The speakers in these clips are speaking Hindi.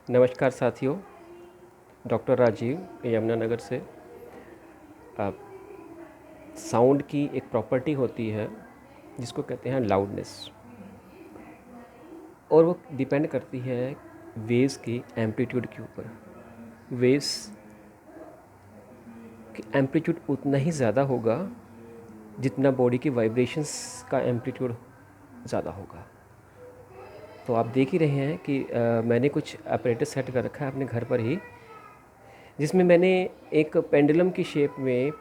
नमस्कार साथियों, डॉक्टर राजीव यमुनानगर से। साउंड की एक प्रॉपर्टी होती है जिसको कहते हैं लाउडनेस, और वो डिपेंड करती है वेव्स की एम्पलीट्यूड के ऊपर। वेव्स की एम्पलीट्यूड उतना ही ज़्यादा होगा जितना बॉडी की वाइब्रेशंस का एम्पलीट्यूड ज़्यादा होगा। तो आप देख ही रहे हैं कि मैंने कुछ अपरेटस सेट कर रखा है अपने घर पर ही, जिसमें मैंने एक पेंडुलम की शेप में,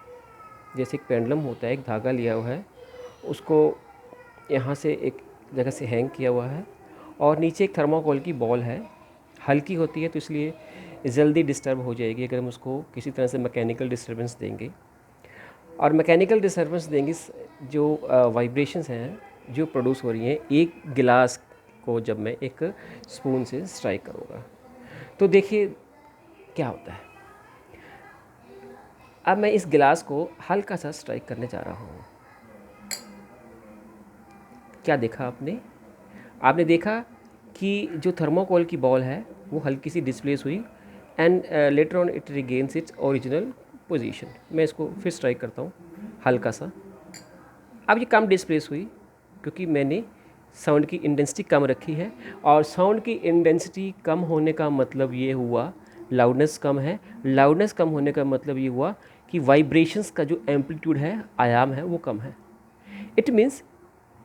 जैसे एक पेंडुलम होता है, एक धागा लिया हुआ है, उसको यहाँ से एक जगह से हैंग किया हुआ है, और नीचे एक थर्माकोल की बॉल है। हल्की होती है तो इसलिए जल्दी डिस्टर्ब हो जाएगी अगर हम उसको किसी तरह से मैकेनिकल डिस्टर्बेंस देंगे। और मैकेनिकल डिस्टर्बेंस देंगे जो वाइब्रेशंस हैं जो प्रोड्यूस हो रही हैं एक गिलास को जब मैं एक स्पून से स्ट्राइक करूँगा, तो देखिए क्या होता है। अब मैं इस गिलास को हल्का सा स्ट्राइक करने जा रहा हूँ। क्या देखा आपने? आपने देखा कि जो थर्मोकोल की बॉल है वो हल्की सी डिस्प्लेस हुई, and later on it regains its original position. मैं इसको फिर स्ट्राइक करता हूँ हल्का सा। अब ये कम डिस्प्लेस हुई क्योंकि मैंने साउंड की इंटेंसिटी कम रखी है, और साउंड की इंटेंसिटी कम होने का मतलब ये हुआ लाउडनेस कम है। लाउडनेस कम होने का मतलब ये हुआ कि वाइब्रेशंस का जो एम्पलीट्यूड है, आयाम है, वो कम है। इट मीन्स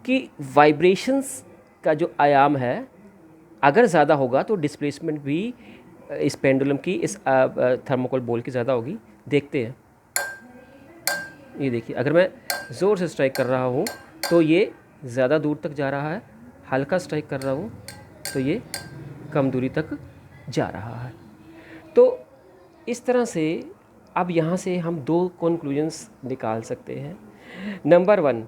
कि वाइब्रेशंस का जो आयाम है अगर ज़्यादा होगा तो डिस्प्लेसमेंट भी इस पेंडुलम की, इस थर्मोकोल बॉल की ज़्यादा होगी। देखते हैं, ये देखिए, अगर मैं ज़ोर से स्ट्राइक कर रहा हूँ तो ये ज़्यादा दूर तक जा रहा है, हल्का स्ट्राइक कर रहा हूँ तो ये कम दूरी तक जा रहा है। तो इस तरह से अब यहाँ से हम दो कंक्लूजन्स निकाल सकते हैं। नंबर वन,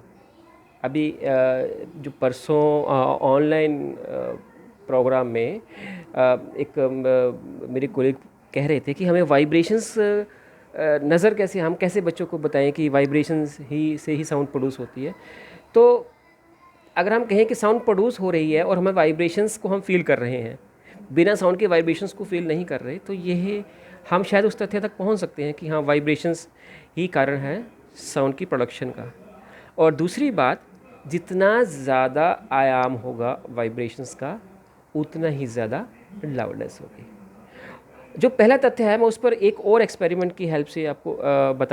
अभी जो परसों ऑनलाइन प्रोग्राम में एक मेरे कोलीग कह रहे थे कि हमें वाइब्रेशंस नज़र कैसे, हम कैसे बच्चों को बताएं कि वाइब्रेशंस से ही साउंड प्रोड्यूस होती है। तो अगर हम कहें कि साउंड प्रोड्यूस हो रही है और हमें वाइब्रेशंस को हम फील कर रहे हैं, बिना साउंड के वाइब्रेशंस को फील नहीं कर रहे, तो यह हम शायद उस तथ्य तक पहुंच सकते हैं कि हाँ, वाइब्रेशंस ही कारण है साउंड की प्रोडक्शन का। और दूसरी बात, जितना ज़्यादा आयाम होगा वाइब्रेशंस का उतना ही ज़्यादा लाउडनेस होगी। जो पहला तथ्य है मैं उस पर एक और एक्सपेरिमेंट की हेल्प से आपको बता